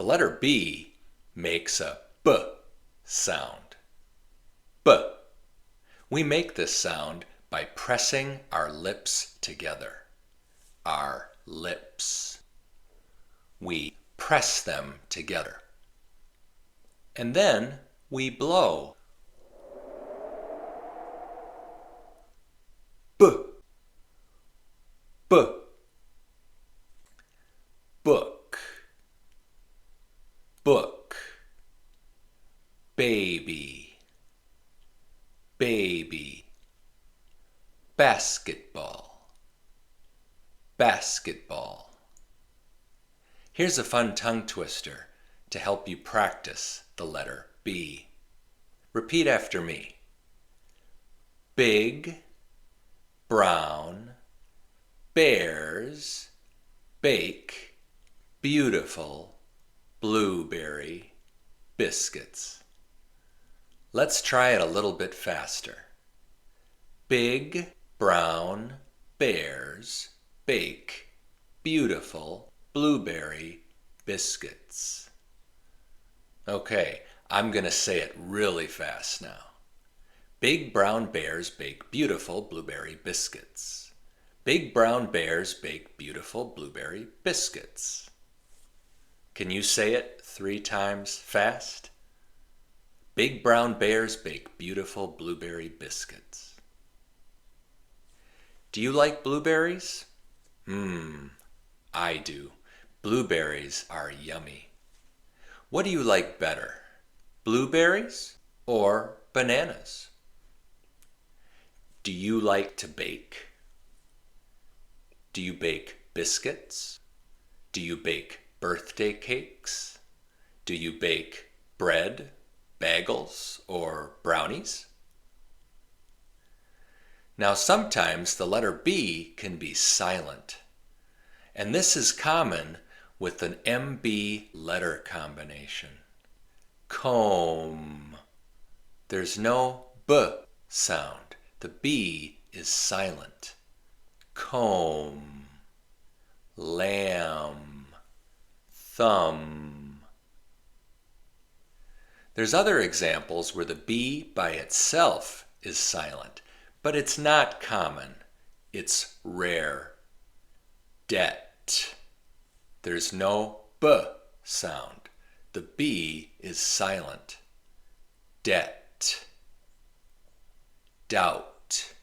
The letter B makes a B sound. B. We make this sound by pressing our lips together. Our lips. We press them together. And then we blow. B. B. Book. Book. Baby. Baby. Basketball. Basketball. Here's a fun tongue twister to help you practice the letter B. Repeat after me. Big, brown, bears, bake, beautiful, blueberry, biscuits. Let's try it a little bit faster. Big, brown, bears, bake, beautiful, blueberry, biscuits. Okay, I'm going to say it really fast now. Big brown bears bake beautiful blueberry biscuits. Big brown bears bake beautiful blueberry biscuits. Can you say it 3 times fast? Big brown bears bake beautiful blueberry biscuits. Do you like blueberries? I do. Blueberries are yummy. What do you like better, blueberries or bananas? Do you like to bake? Do you bake biscuits? Do you bake birthday cakes? Do you bake bread, bagels, or brownies? Now sometimes the letter B can be silent, and this is common with an MB letter combination. Comb. There's no B sound. The B is silent. Comb. Lamb. Thumb. There's other examples where the B by itself is silent, but it's not common. It's rare. Debt. There's no B sound. The B is silent. Debt. Doubt.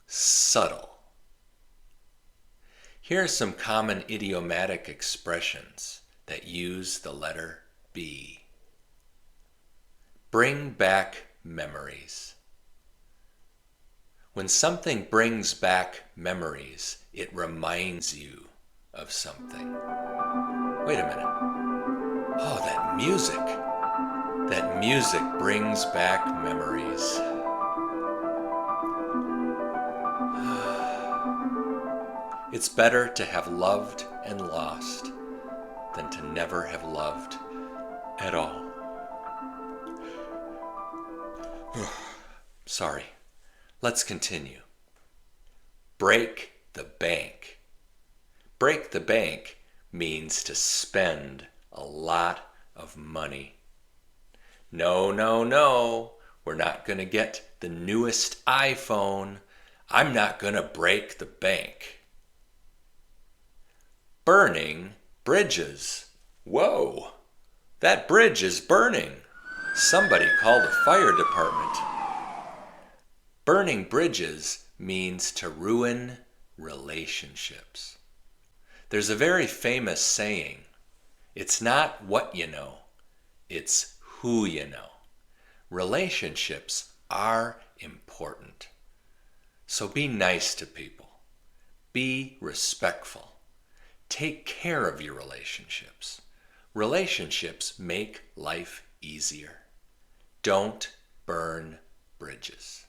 Subtle. Here are some common idiomatic expressions that use the letter B. Bring back memories. When something brings back memories, it reminds you of something. Wait a minute. Oh, that music. That music brings back memories. It's better to have loved and lost than to never have loved at all. Sorry. Let's continue. Break the bank. Break the bank means to spend a lot of money. No, no, no. We're not going to get the newest iPhone. I'm not going to break the bank. Burning bridges. Whoa, that bridge is burning. Somebody call the fire department. Burning bridges means to ruin relationships. There's a very famous saying, it's not what you know, it's who you know. Relationships are important. So be nice to people. Be respectful. Take care of your relationships. Relationships make life easier. Don't burn bridges.